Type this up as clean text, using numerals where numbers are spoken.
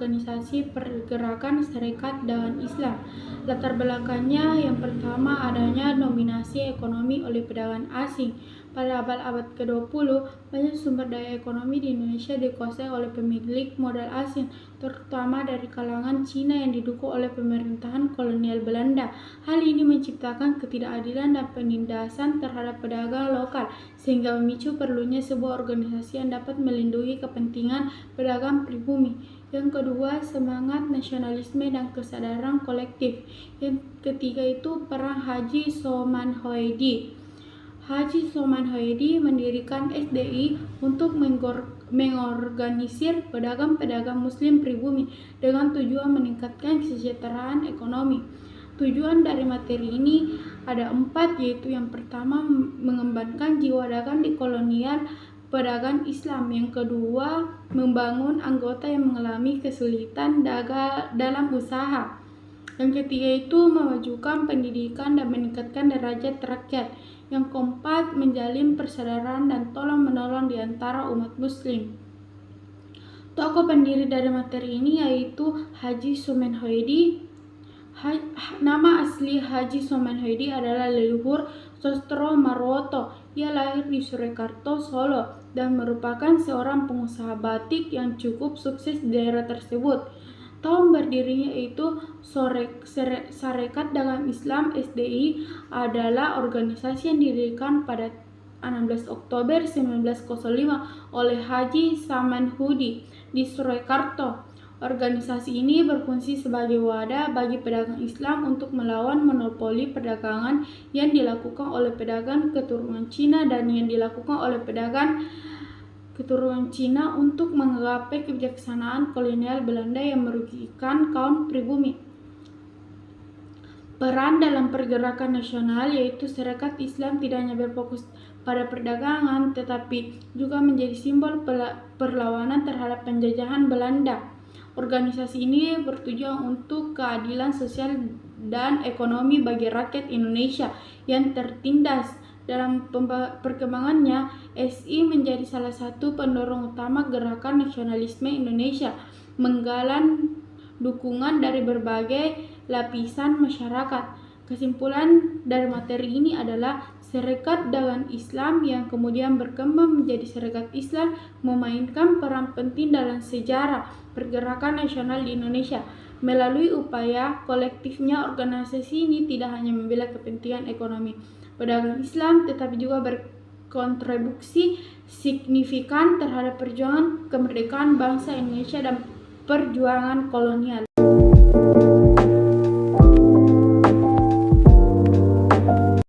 organisasi pergerakan Serikat Dagang Islam. Latar belakangnya yang pertama adanya dominasi ekonomi oleh pedagang asing. Pada abad ke-20, banyak sumber daya ekonomi di Indonesia dikuasai oleh pemilik modal asing, terutama dari kalangan Cina yang didukung oleh pemerintahan kolonial Belanda. Hal ini menciptakan ketidakadilan dan penindasan terhadap pedagang lokal, sehingga memicu perlunya sebuah organisasi yang dapat melindungi kepentingan pedagang pribumi. Yang kedua, semangat nasionalisme dan kesadaran kolektif. Yang ketiga itu Perang Haji Soman Hoedi. Haji Soman Hoedi mendirikan SDI untuk mengorganisir pedagang-pedagang muslim pribumi dengan tujuan meningkatkan kesejahteraan ekonomi. Tujuan dari materi ini ada 4, yaitu yang pertama mengembangkan jiwa dagang di kolonial pedagang Islam. Yang kedua, membangun anggota yang mengalami kesulitan dalam usaha. Yang ketiga itu memajukan pendidikan dan meningkatkan derajat rakyat. Yang keempat, menjalin persaudaraan dan tolong-menolong di antara umat muslim. Tokoh pendiri dari materi ini yaitu Haji Soman Hoedi. Nama asli Haji Soman Hoedi adalah Leluhur Sostro Marwoto. Ia lahir di Surakarta, Solo, dan merupakan seorang pengusaha batik yang cukup sukses di daerah tersebut. Tahun berdirinya itu Sarekat Dagang Islam SDI adalah organisasi yang didirikan pada 16 Oktober 1905 oleh Haji Saman Hudi di Surakarta. Organisasi ini berfungsi sebagai wadah bagi pedagang Islam untuk melawan monopoli perdagangan yang dilakukan oleh pedagang keturunan Cina dan yang dilakukan oleh pedagang keturunan Cina untuk menggapai kebijaksanaan kolonial Belanda yang merugikan kaum pribumi. Peran dalam pergerakan nasional yaitu Serikat Islam tidak hanya berfokus pada perdagangan, tetapi juga menjadi simbol perlawanan terhadap penjajahan Belanda. Organisasi ini bertujuan untuk keadilan sosial dan ekonomi bagi rakyat Indonesia yang tertindas. Dalam perkembangannya, SI menjadi salah satu pendorong utama gerakan nasionalisme Indonesia, menggalang dukungan dari berbagai lapisan masyarakat. Kesimpulan dari materi ini adalah Serikat Dagang Islam yang kemudian berkembang menjadi Serikat Islam memainkan peran penting dalam sejarah pergerakan nasional di Indonesia. Melalui upaya kolektifnya, organisasi ini tidak hanya membela kepentingan ekonomi pedagang Islam, tetapi juga berkontribusi signifikan terhadap perjuangan kemerdekaan bangsa Indonesia dan perjuangan kolonial.